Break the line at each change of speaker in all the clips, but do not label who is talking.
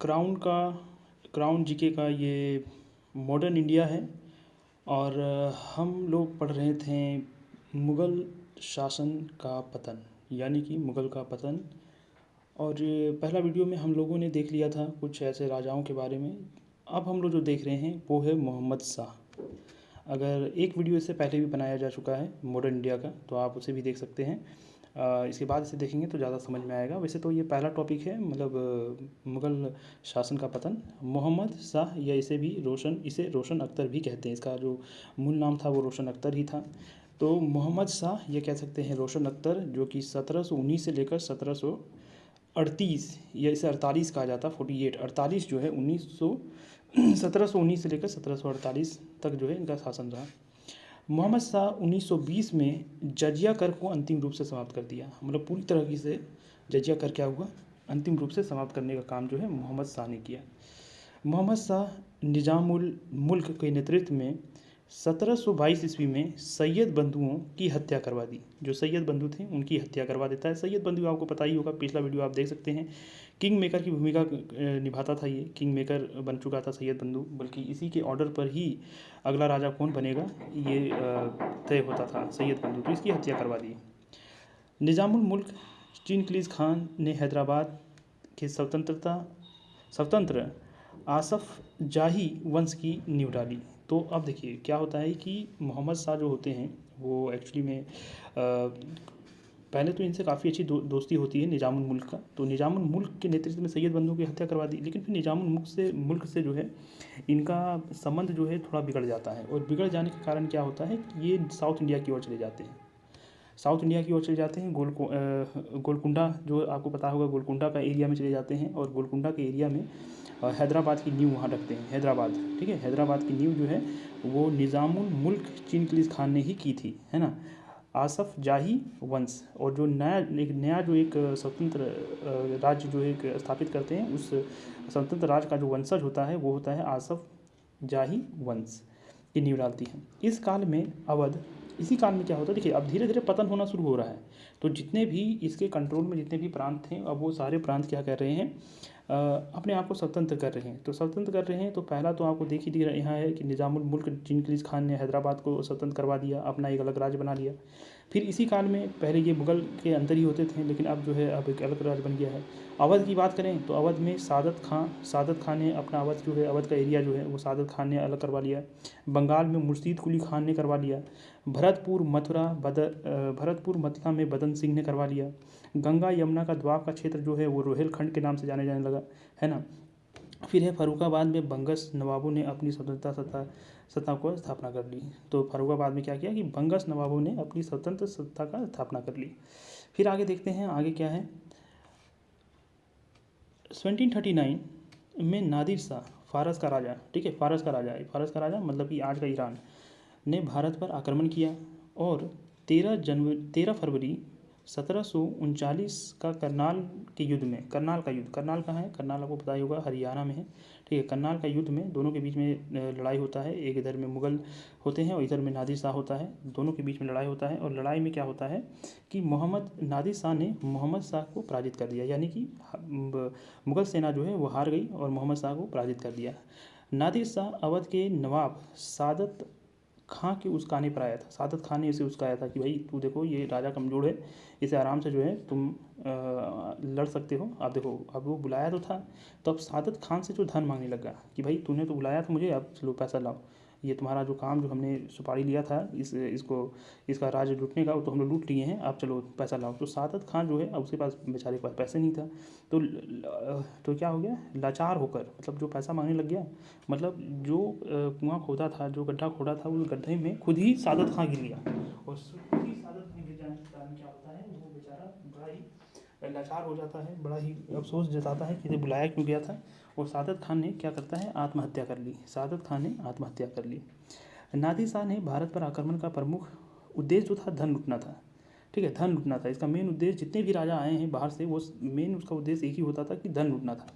Crown GK का ये modern India है। और हम लोग पढ़ रहे थे मुग़ल शासन का पतन, यानी कि मुग़ल का पतन। और ये पहला वीडियो में हम लोगों ने देख लिया था कुछ ऐसे राजाओं के बारे में। अब हम लोग जो देख रहे हैं वो है मोहम्मद शाह। अगर एक वीडियो इससे पहले भी बनाया जा चुका है मॉडर्न इंडिया का, तो आप उसे भी देख सकते हैं। इसके बाद इसे देखेंगे तो ज़्यादा समझ में आएगा। वैसे तो ये पहला टॉपिक है, मतलब मुग़ल शासन का पतन। मोहम्मद शाह या इसे रोशन अख्तर भी कहते हैं। इसका जो मूल नाम था वो रोशन अख्तर ही था। तो मोहम्मद शाह ये कह सकते हैं रोशन अख्तर, जो कि 1719 से लेकर 1738 या इसे 48 कहा जाता, 48 जो है 1719 से लेकर 1748 तक जो है इनका शासन रहा। मोहम्मद शाह 1920 में जजिया कर को अंतिम रूप से समाप्त कर दिया। मतलब पूरी तरीके से जजिया कर क्या हुआ, अंतिम रूप से समाप्त करने का काम जो है मोहम्मद शाह ने किया। मोहम्मद शाह निज़ामुल मुल्क के नेतृत्व में 1722 ईस्वी में सैयद बंधुओं की हत्या करवा दी। जो सैयद बंधु थे उनकी हत्या करवा देता है। सैयद बंधु आपको पता ही होगा, पिछला वीडियो आप देख सकते हैं। किंग मेकर की भूमिका निभाता था ये, किंग मेकर बन चुका था सैयद बंधु। बल्कि इसी के ऑर्डर पर ही अगला राजा कौन बनेगा ये तय होता था, सैयद बंधु। तो इसकी हत्या करवा दी। निज़ामुल मुल्क चिंगिज़ खान ने हैदराबाद के स्वतंत्र आसफ जाही वंश की नींव डाली। तो अब देखिए क्या होता है कि मोहम्मद शाह जो होते हैं वो एक्चुअली में पहले तो इनसे काफ़ी अच्छी दोस्ती होती है निज़ामुल मुल्क का। तो निज़ामुल मुल्क के नेतृत्व में सैयद बंधु की हत्या करवा दी। लेकिन फिर निज़ामुल मुल्क से जो है इनका संबंध जो है थोड़ा बिगड़ जाता है। और बिगड़ जाने के कारण क्या होता है कि ये साउथ इंडिया की ओर चले जाते हैं। गोलकुंडा, जो आपको पता होगा, गोलकुंडा का एरिया में चले जाते हैं। और गोलकुंडा के एरिया में हैदराबाद की नींव वहाँ रखते हैं। हैदराबाद, ठीक है, हैदराबाद की नींव जो है वो निज़ामुल मुल्क चिंगिज़ खान ने ही की थी, है ना, आसफ जाही वंश। और जो नया जो एक स्वतंत्र राज्य जो एक स्थापित करते हैं, उस स्वतंत्र राज्य का जो वंशज होता है वो होता है आसफ जाही वंश की नींव डालती है। इसी काल में क्या होता है, देखिए अब धीरे धीरे पतन होना शुरू हो रहा है। तो जितने भी इसके कंट्रोल में जितने भी प्रांत थे, अब वो सारे प्रांत क्या कर रहे हैं, अपने आप को स्वतंत्र कर रहे हैं। तो स्वतंत्र कर रहे हैं तो पहला तो आपको देख ही दिख रहा यहाँ है कि निज़ामुल मुल्क चिंगिज़ खान ने हैदराबाद को स्वतंत्र करवा दिया, अपना एक अलग राज्य बना लिया। फिर इसी काल में पहले ये मुग़ल के अंदर ही होते थे, लेकिन अब जो है अब एक अलग राज्य बन गया है। अवध की बात करें तो अवध में सादत खान ने अपना अवध का एरिया जो है वो सादत खान ने अलग करवा लिया। बंगाल में मुर्शीद कुली खान ने करवा लिया। भरतपुर मथुरा में बदन सिंह ने करवा लिया। गंगा यमुना का द्वाब का क्षेत्र जो है वो रोहेलखंड के नाम से जाने लगा, है ना। फिर है फर्रुखाबाद में बंगस नवाबों ने अपनी सत्ता को स्थापना कर ली। तो फर्रुखाबाद में क्या किया कि बंगस नवाबों ने अपनी स्वतंत्र सत्ता का स्थापना कर ली। फिर आगे देखते हैं, आगे क्या है। 1739 में नादिर शाह, फारस का राजा, ठीक है, फारस का राजा मतलब कि आज का ईरान, ने भारत पर आक्रमण किया। और 13 फरवरी 1739 का करनाल करनाल कहाँ है, करनाल आपको पता ही होगा, हरियाणा में है, ठीक है। करनाल का युद्ध में दोनों के बीच में लड़ाई होता है। एक इधर में मुग़ल होते हैं और इधर में नादिर शाह होता है। दोनों के बीच में लड़ाई होता है। और लड़ाई में क्या होता है कि नादिर शाह ने मोहम्मद शाह को पराजित कर दिया, यानी कि मुग़ल सेना जो है वो हार गई और मोहम्मद शाह को पराजित कर दिया। नादिर शाह अवध के नवाब सादत खां के उस्काने पर आया था। सादत खान ने इसे उस्काया था कि भाई तू देखो ये राजा कमज़ोर है, इसे आराम से जो है तुम लड़ सकते हो। अब देखो, अब वो बुलाया तो था, तो अब सादत खान से जो धन मांगने लगा कि भाई तूने तो बुलाया था मुझे, अब चलो पैसा लाओ, ये तुम्हारा जो काम जो हमने सुपारी लिया था इसका राज्य लूटने का, वो तो हम लोग लूट लिए हैं, अब चलो पैसा लाओ। तो सादत खान जो है अब उसके पास बेचारे के पास पैसे नहीं था। तो क्या हो गया, लाचार होकर, मतलब जो पैसा मांगने लग गया, मतलब जो कुआं खोदा था, जो गड्ढा खोदा था, उस गड्ढे में खुद ही सादत खां गिर गया। और खुद ही सादत खां गिर जाने के कारण क्या होता है, वो बेचारा बड़ा ही लाचार हो जाता है, बड़ा ही अफसोस जताता है कि इसे बुलाया क्यों गया था। और सादत खान ने क्या करता है, आत्महत्या कर ली। नादिर शाह ने भारत पर आक्रमण का प्रमुख उद्देश्य जो था धन लूटना था, ठीक है, धन लूटना था। इसका मेन उद्देश्य, जितने भी राजा आए हैं बाहर से, वो मेन उसका उद्देश्य एक ही होता था कि धन लूटना था।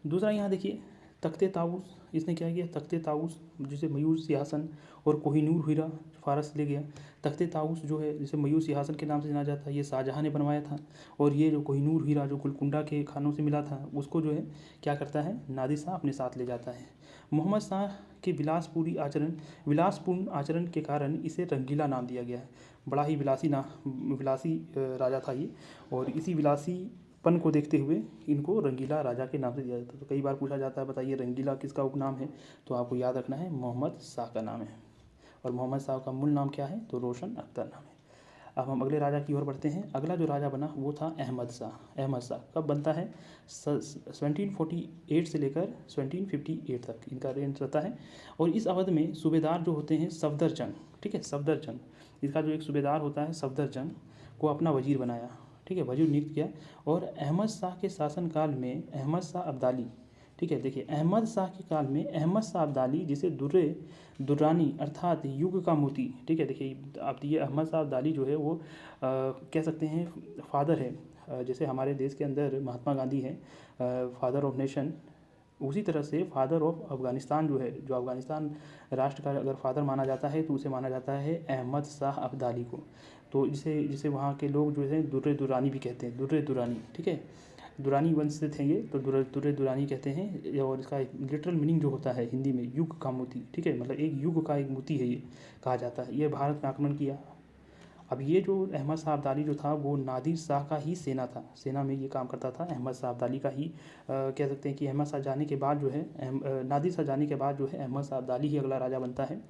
दूसरा यहाँ देखिए, तख्ते ताऊस इसने क्या किया, तख्ते ताऊस जिसे मयूर सिंहासन और कोहिनूर हीरा फारस से ले गया। तख्ते ताऊस जो है जिसे मयूर सिंहासन के नाम से जाना जाता है, ये शाहजहाँ ने बनवाया था। और ये जो कोहिनूर हीरा जो गोलकुंडा के खानों से मिला था, उसको जो है क्या करता है, नादिर शाह अपने साथ ले जाता है। मोहम्मद शाह के विलासपूर्ण आचरण के कारण इसे रंगीला नाम दिया गया है। बड़ा ही विलासी राजा था ये, और इसी विलासीपन को देखते हुए इनको रंगीला राजा के नाम से दिया जाता है। तो कई बार पूछा जाता है, बताइए रंगीला किसका उपनाम है, तो आपको याद रखना है मोहम्मद शाह का नाम है। और मोहम्मद शाह का मूल नाम क्या है, तो रोशन अख्तर नाम है। अब हम अगले राजा की ओर बढ़ते हैं। अगला जो राजा बना वो था अहमद शाह। अहमद शाह कब बनता है, 1748 से लेकर 1758 तक इनका रेंज रहता है। और इस अवधि में सूबेदार जो होते हैं सफदरजंग, ठीक है, सफदरजंग, इसका जो एक सूबेदार होता है सफदरजंग को अपना वजीर बनाया, ठीक है, वजीर नियुक्त किया। और अहमद शाह के शासनकाल में अहमद शाह अब्दाली, ठीक है, देखिए अहमद शाह के काल में अहमद शाह अब्दाली जिसे दुर्रानी अर्थात युग का मोती, ठीक है, देखिए आप ये अहमद शाह अब्दाली जो है वो कह सकते हैं फादर है। जैसे हमारे देश के अंदर महात्मा गांधी हैं फादर ऑफ नेशन, उसी तरह से फादर ऑफ अफ़गानिस्तान जो है, जो अफ़गानिस्तान राष्ट्र का अगर फादर माना जाता है तो उसे माना जाता है अहमद शाह अब्दाली को। तो जिसे जिसे वहाँ के लोग जो है दुर्रे दुरानी भी कहते हैं, दुर्रे दुरानी, ठीक है, दुरानी वंश से थे ये, तो दुर्रे दुरानी कहते हैं। और इसका एक लिटरल मीनिंग जो होता है हिंदी में युग का मोती, ठीक है, मतलब एक युग का एक मोती है ये कहा जाता है। ये भारत में आक्रमण किया। अब ये जो अहमद शाह अब्दाली जो था वो नादिर शाह का ही सेना में ये काम करता था। अहमद शाह अब्दाली का ही कह सकते हैं कि अहमद शाह जाने के बाद जो है नादिर शाह जाने के बाद जो है अहमद शाह अब्दाली ही अगला राजा बनता है।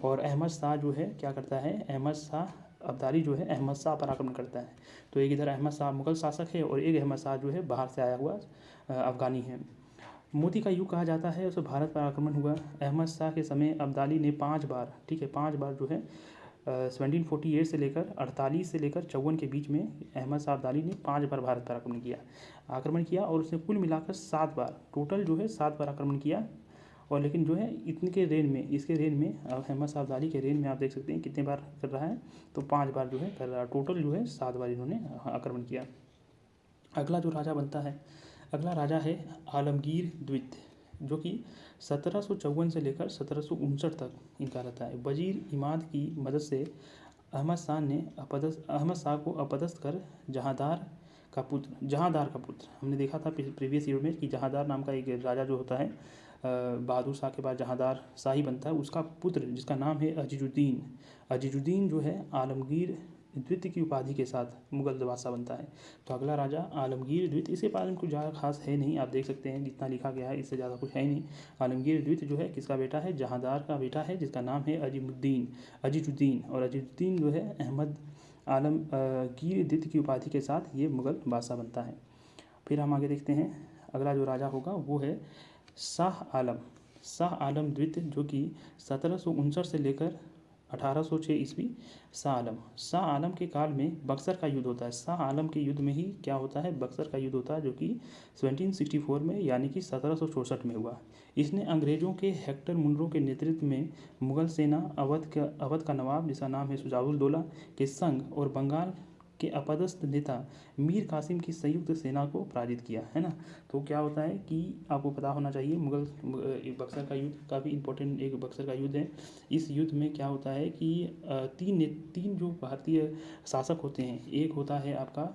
और अहमद शाह जो है क्या करता है, अहमद शाह अब्दाली जो है अहमद शाह पर आक्रमण करता है। तो एक इधर अहमद शाह मुगल शासक है और एक अहमद शाह जो है बाहर से आया हुआ अफ़गानी है। मोती का युग कहा जाता है, उसे भारत पर आक्रमण हुआ। अहमद शाह के समय अब्दाली ने 5 बार, ठीक है, 5 बार जो है 1748 से लेकर 48 से लेकर 54 के बीच में अहमद शाह अब्दाली ने 5 बार भारत पर आक्रमण किया। और उसने कुल मिलाकर 7 बार, टोटल जो है 7 बार आक्रमण किया। और लेकिन जो है इसके रेंज में अहमद शाह अब्दाली के रेंज में आप देख सकते हैं कितने बार कर रहा है, तो 5 बार जो है कर रहा है। टोटल जो है 7 बार इन्होंने आक्रमण किया। अगला जो राजा बनता है, अगला राजा है आलमगीर द्वितीय, जो कि 1754 से लेकर 1759 तक इनका रहता है। वजीर इमाद की मदद से अहमद शाह को अपदस्थ कर जहांदार का पुत्र हमने देखा था प्रीवियस ईयर में कि जहांदार नाम का एक राजा जो होता है बहादुर शाह के बाद जहांदार शाही बनता है, उसका पुत्र जिसका नाम है अजीजुद्दीन जो है आलमगीर द्वितीय की उपाधि के साथ मुगल बादशाह बनता है। तो अगला राजा आलमगीर द्वितीय, इसके बारे में कुछ ज़्यादा खास है नहीं, आप देख सकते हैं जितना लिखा गया है इससे ज़्यादा कुछ है ही नहीं। आलमगीर द्वितीय जो है किसका बेटा है, जहांदार का बेटा है जिसका नाम है अजीजुद्दीन। और अजीजुद्दीन जो है अहमद आलमगीर द्वितीय की उपाधि के साथ ये मुगल बादशाह बनता है। फिर हम आगे देखते हैं, अगला जो राजा होगा वो है शाह आलम द्वितीय, जो कि 1759 से लेकर 1806 ईस्वी। शाह आलम के काल में बक्सर का युद्ध होता है। शाह आलम के युद्ध में ही क्या होता है, बक्सर का युद्ध होता है, जो कि 1764 में यानी कि 1764 में हुआ। इसने अंग्रेजों के हेक्टर मुनरो के नेतृत्व में मुगल सेना अवध का नवाब जिसका नाम है शुजाउल-दौला के संग और बंगाल के अपदस्थ नेता मीर कासिम की संयुक्त सेना को पराजित किया, है ना। तो क्या होता है कि आपको पता होना चाहिए बक्सर का युद्ध काफ़ी इंपॉर्टेंट एक बक्सर का युद्ध है। इस युद्ध में क्या होता है कि तीन जो भारतीय शासक होते हैं, एक होता है आपका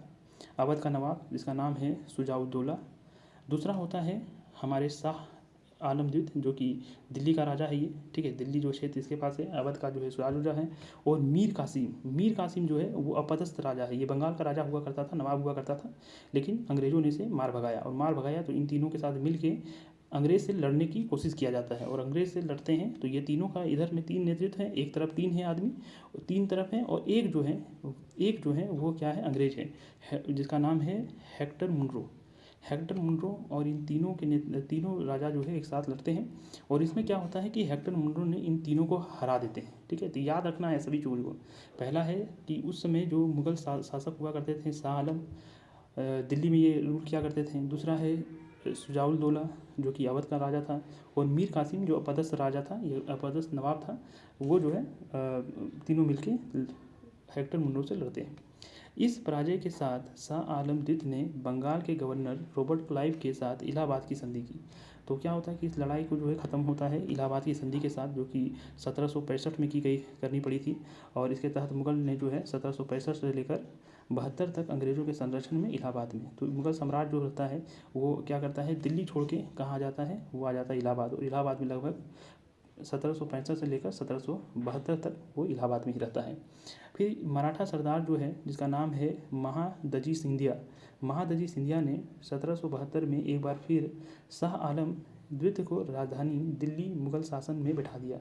अवध का नवाब जिसका नाम है शुजाउद्दौला, दूसरा होता है हमारे शाह आलम द्वितीय जो कि दिल्ली का राजा है ये, ठीक है, दिल्ली जो क्षेत्र इसके पास है, अवध का जो है सिराजुद्दौला है। और मीर कासिम जो है वो अपदस्थ राजा है, ये बंगाल का राजा हुआ करता था, नवाब हुआ करता था, लेकिन अंग्रेज़ों ने इसे मार भगाया। तो इन तीनों के साथ मिल के अंग्रेज़ से लड़ने की कोशिश किया जाता है। और अंग्रेज़ से लड़ते हैं तो ये तीनों का इधर में 3 नेतृत्व हैं, एक तरफ 3 है आदमी, 3 तरफ हैं, और एक जो है वो क्या है, अंग्रेज है जिसका नाम है हेक्टर मुनरो। और इन तीनों राजा जो है एक साथ लड़ते हैं। और इसमें क्या होता है कि हेक्टर मुनरो ने इन तीनों को हरा देते हैं, ठीक है। तो याद रखना है सभी चीज़ों को। पहला है कि उस समय जो मुगल शासक हुआ करते थे शाह आलम, दिल्ली में ये रूल किया करते थे। दूसरा है शुजाउल-दौला जो कि अवध का राजा था। और मीर कासिम जो अपदस्थ राजा था, ये अपदस्थ नवाब था, वो जो है तीनों मिलके हेक्टर मुनरो से लड़ते हैं। इस पराजय के साथ शाह आलम द्वितीय ने बंगाल के गवर्नर रॉबर्ट क्लाइव के साथ इलाहाबाद की संधि की। तो क्या होता है कि इस लड़ाई को जो है ख़त्म होता है इलाहाबाद की संधि के साथ, जो कि 1765 में की गई करनी पड़ी थी। और इसके तहत मुगल ने जो है 1765 से लेकर 72 तक अंग्रेज़ों के संरक्षण में इलाहाबाद में, तो मुगल सम्राट जो होता है वो क्या करता है, दिल्ली छोड़ के कहाँ आ जाता है, वो आ जाता है इलाहाबाद। और इलाहाबाद में लगभग 1765 से लेकर 1772 तक वो इलाहाबाद में ही रहता है। फिर मराठा सरदार जो है जिसका नाम है महादजी सिंधिया, महादजी सिंधिया ने 1772 में एक बार फिर शाह आलम द्वितीय को राजधानी दिल्ली मुगल शासन में बैठा दिया।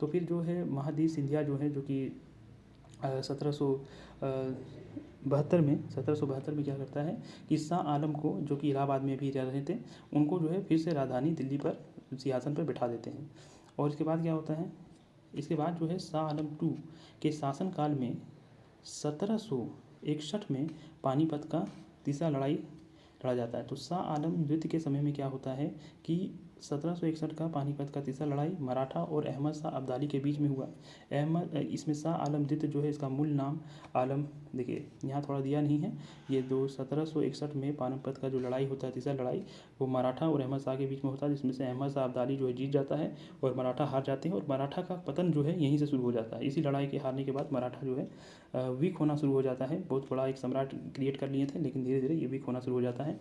तो फिर जो है महादजी सिंधिया जो है, जो कि 1772 में क्या करता है कि शाह आलम को, जो कि इलाहाबाद में भी रह रहे थे, उनको जो है फिर से राजधानी दिल्ली पर सिंहासन पर बैठा देते हैं। और इसके बाद क्या होता है, इसके बाद जो है शाह आलम टू के शासनकाल में 1761 में पानीपत का तीसरा लड़ाई लड़ा जाता है। तो शाह आलम द्वितीय के समय में क्या होता है कि 1761 का पानीपत का तीसरा लड़ाई मराठा और अहमद शाह अब्दाली के बीच में हुआ। इसमें शाह आलम द्वितीय जो है, इसका मूल नाम आलम, देखिए यहाँ थोड़ा दिया नहीं है, ये 1761 में पानीपत का जो लड़ाई होता है तीसरा लड़ाई, वो मराठा और अहमद शाह के बीच में होता है, जिसमें से अहमद शाह अब्दाली जो है जीत जाता है और मराठा हार जाते हैं। और मराठा का पतन जो है यहीं से शुरू हो जाता है। इसी लड़ाई के हारने के बाद मराठा जो है वीक होना शुरू हो जाता है। बहुत बड़ा एक सम्राट क्रिएट कर लिए थे, लेकिन धीरे धीरे ये वीक होना शुरू हो जाता है।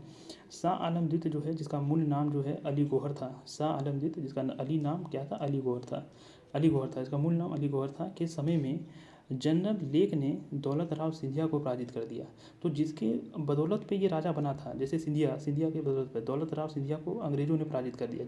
शाह आलम द्वितीय जो है, जिसका मूल नाम जो है अली गौहर था, शाह आलम द्वितीय जिसका अली नाम क्या था, अली गौहर था, अली गौहर था, इसका मूल नाम अली गौहर था, के समय में जनरल लेक ने दौलत राव सिंधिया को पराजित कर दिया। तो जिसके बदौलत पे ये राजा बना था, जैसे सिंधिया के बदौलत पे दौलत राव सिंधिया को अंग्रेज़ों ने पराजित कर दिया।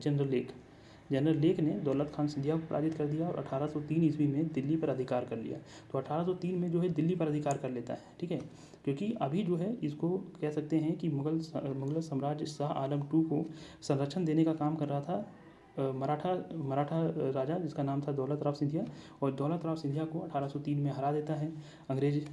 जनरल लेक ने दौलत खान सिंधिया को पराजित कर दिया और 1803 ईस्वी में दिल्ली पर अधिकार कर लिया। तो 1803 में जो है दिल्ली पर अधिकार कर लेता है, ठीक है, क्योंकि अभी जो है इसको कह सकते हैं कि मुगल साम्राज्य शाह आलम टू को संरक्षण देने का काम कर रहा था मराठा राजा, जिसका नाम था दौलत राव सिंधिया। और दौलत राव सिंधिया को 1803 में हरा देता है अंग्रेज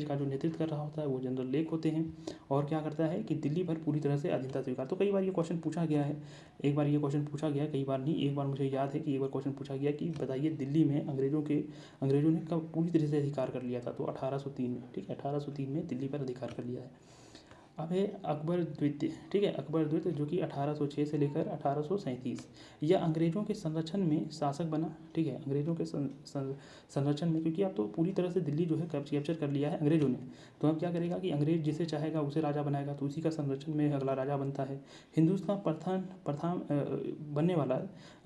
का जो नेतृत्व कर रहा होता है वो जनरल लेक होते हैं। और क्या करता है कि दिल्ली पर पूरी तरह से अधीनता स्वीकार। तो कई बार ये क्वेश्चन पूछा गया है, एक बार ये क्वेश्चन पूछा गया, कई बार नहीं, एक बार मुझे याद है कि एक बार क्वेश्चन पूछा गया कि बताइए दिल्ली में अंग्रेज़ों ने कब पूरी तरह से अधिकार कर लिया था। तो 1803 में, ठीक है, 1803 में दिल्ली पर अधिकार कर लिया है। अब है अकबर द्वितीय, ठीक है, अकबर द्वितीय जो कि 1806 से लेकर 1837 यह अंग्रेज़ों के संरक्षण में शासक बना, ठीक है, अंग्रेज़ों के संरक्षण में, क्योंकि अब तो पूरी तरह से दिल्ली जो है कैप्चर कर लिया है अंग्रेज़ों ने। तो अब क्या करेगा कि अंग्रेज़ जिसे चाहेगा उसे राजा बनाएगा, तो उसी का संरक्षण में अगला राजा बनता है। हिंदुस्तान प्रथम बनने वाला,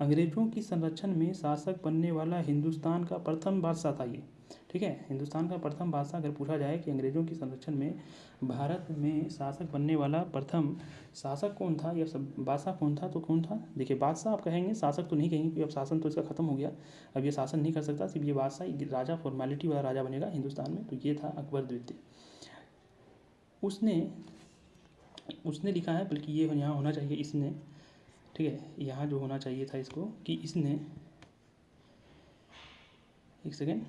अंग्रेज़ों की संरक्षण में शासक बनने वाला हिंदुस्तान का प्रथम बादशाह था ये, ठीक है। हिंदुस्तान का प्रथम बादशाह अगर पूछा जाए कि अंग्रेज़ों की संरक्षण में भारत में शासक बनने वाला प्रथम शासक कौन था या सब बादशाह कौन था, तो कौन था, देखिए बादशाह आप कहेंगे, शासक तो नहीं कहेंगे, क्योंकि अब शासन तो इसका खत्म हो गया, अब ये शासन नहीं कर सकता, सिर्फ ये बादशाह राजा फॉर्मेलिटी वाला राजा बनेगा हिंदुस्तान में। तो ये था अकबर द्वितीय। उसने लिखा है, बल्कि ये यहाँ होना चाहिए इसने, ठीक है, यहाँ जो होना चाहिए था इसको कि इसने, एक सेकेंड,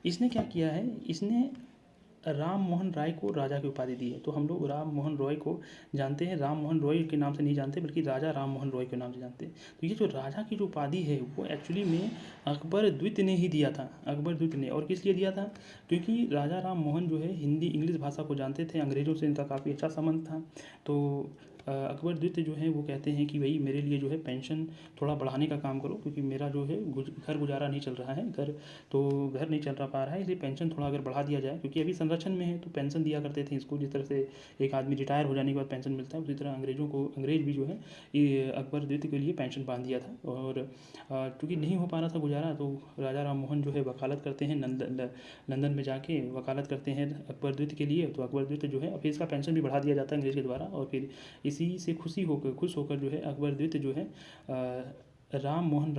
इसने क्या किया है, इसने राम मोहन राय को राजा की उपाधि दी है। तो हम लोग राम मोहन रॉय को जानते हैं, राम मोहन रॉय के नाम से नहीं जानते, बल्कि राजा राम मोहन रॉय के नाम से जानते हैं। तो ये जो राजा की जो उपाधि है वो एक्चुअली में अकबर द्वितीय ने ही दिया था, अकबर द्वितीय ने। और किस लिए दिया था, क्योंकि राजा राम मोहन जो है हिंदी इंग्लिश भाषा को जानते थे, अंग्रेज़ों से इनका काफ़ी अच्छा संबंध था। तो अकबर द्वितीय जो है वो कहते हैं कि भाई मेरे लिए जो है पेंशन थोड़ा बढ़ाने का काम करो, क्योंकि मेरा जो है घर गुजारा नहीं चल रहा है, घर नहीं चल पा रहा है, इसलिए पेंशन थोड़ा अगर बढ़ा दिया जाए, क्योंकि अभी संरक्षण में है तो पेंशन दिया करते थे इसको। जिस तरह से एक आदमी रिटायर हो जाने के बाद पेंशन मिलता है, उसी तरह अंग्रेज भी जो है ये अकबर द्वितीय के लिए पेंशन बांध दिया था। और चूँकि नहीं हो पा रहा था गुजारा, तो राजा राम मोहन जो है वकालत करते हैं, लंदन में जाके वकालत करते हैं अकबर द्वितीय के लिए। तो अकबर द्वितीय जो है फिर इसका पेंशन भी बढ़ा दिया जाता है अंग्रेज के द्वारा, और फिर इसी से खुश होकर जो है अकबर द्वितीय जो है राम मोहन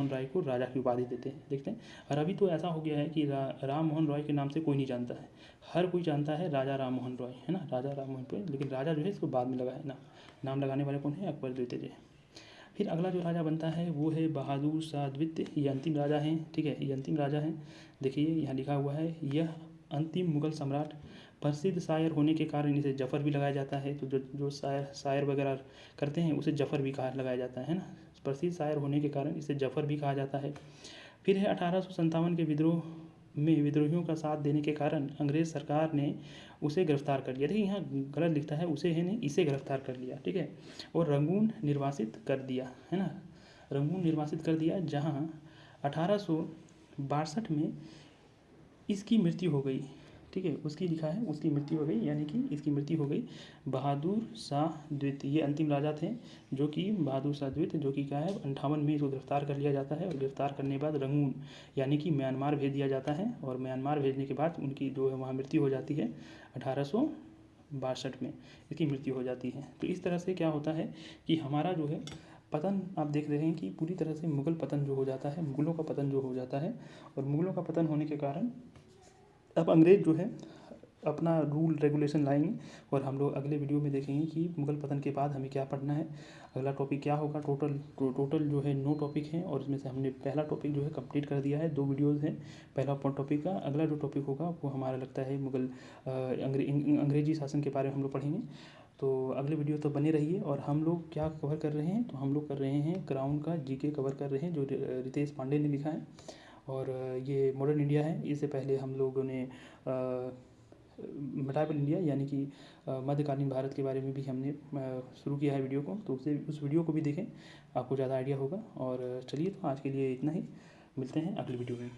राय को राजा की उपाधि देखते हैं। और अभी तो ऐसा हो गया है कि राम मोहन रॉय के नाम से कोई नहीं जानता है, हर कोई जानता है राजा राम मोहन रॉय, है ना, राजा राम मोहन रॉय, लेकिन राजा जो है इसको बाद में लगा है ना, नाम लगाने वाले कौन है, अकबर द्वितीय जी। फिर अगला जो राजा बनता है वो है बहादुर शाह द्वितीय, ये अंतिम राजा हैं, ठीक है, ये अंतिम राजा हैं। देखिए यहाँ लिखा हुआ है, यह अंतिम मुगल सम्राट, प्रसिद्ध शायर होने के कारण इसे जफ़र भी लगाया जाता है। तो जो शायर वगैरह करते हैं उसे जफ़र भी लगाया जाता है ना, प्रसिद्ध शायर होने के कारण इसे जफ़र भी कहा जाता है। फिर है 1857 के विद्रोह में विद्रोहियों का साथ देने के कारण अंग्रेज़ सरकार ने उसे गिरफ्तार कर लिया। देखिए यहाँ गलत लिखता है, उसे है नहीं, इसे गिरफ्तार कर लिया, ठीक है। और रंगून निर्वासित कर दिया, है ना, रंगून निर्वासित कर दिया, जहाँ 1862 में इसकी मृत्यु हो गई, ठीक है। उसकी लिखा है उसकी मृत्यु हो गई, यानी कि इसकी मृत्यु हो गई। बहादुर शाह द्वितीय ये अंतिम राजा थे, जो कि बहादुर शाह द्वितीय, जो कि क्या है 58 में इसको गिरफ्तार कर लिया जाता है। और गिरफ्तार करने के बाद रंगून यानी कि म्यांमार भेज दिया जाता है। और म्यांमार भेजने के बाद उनकी जो है वहाँ मृत्यु हो जाती है 1862 में इसकी मृत्यु हो जाती है। तो इस तरह से क्या होता है कि हमारा जो है पतन, आप देख रहे हैं कि पूरी तरह से मुग़ल पतन जो हो जाता है, मुग़लों का पतन जो हो जाता है। और मुग़लों का पतन होने के कारण अब अंग्रेज़ जो है अपना रूल रेगुलेशन लाएंगे। और हम लोग अगले वीडियो में देखेंगे कि मुग़ल पतन के बाद हमें क्या पढ़ना है, अगला टॉपिक क्या होगा। टोटल जो है 9 टॉपिक हैं, और इसमें से हमने पहला टॉपिक जो है कंप्लीट कर दिया है। 2 वीडियोज़ हैं पहला टॉपिक का। अगला जो टॉपिक होगा वो हमारा लगता है मुग़ल अंग्रेजी शासन के बारे में हम लोग पढ़ेंगे। तो अगले वीडियो तो बने रहिए। और हम लोग क्या कवर कर रहे हैं, तो हम लोग कर रहे हैं क्राउन का जीके कवर कर रहे हैं, जो रितेश पांडे ने लिखा है। और ये मॉडर्न इंडिया है। इससे पहले हम लोगों ने मिडाइवल इंडिया यानी कि मध्यकालीन भारत के बारे में भी हमने शुरू किया है वीडियो को, तो उस वीडियो को भी देखें, आपको ज़्यादा आइडिया होगा। और चलिए, तो आज के लिए इतना ही, मिलते हैं अगले वीडियो में।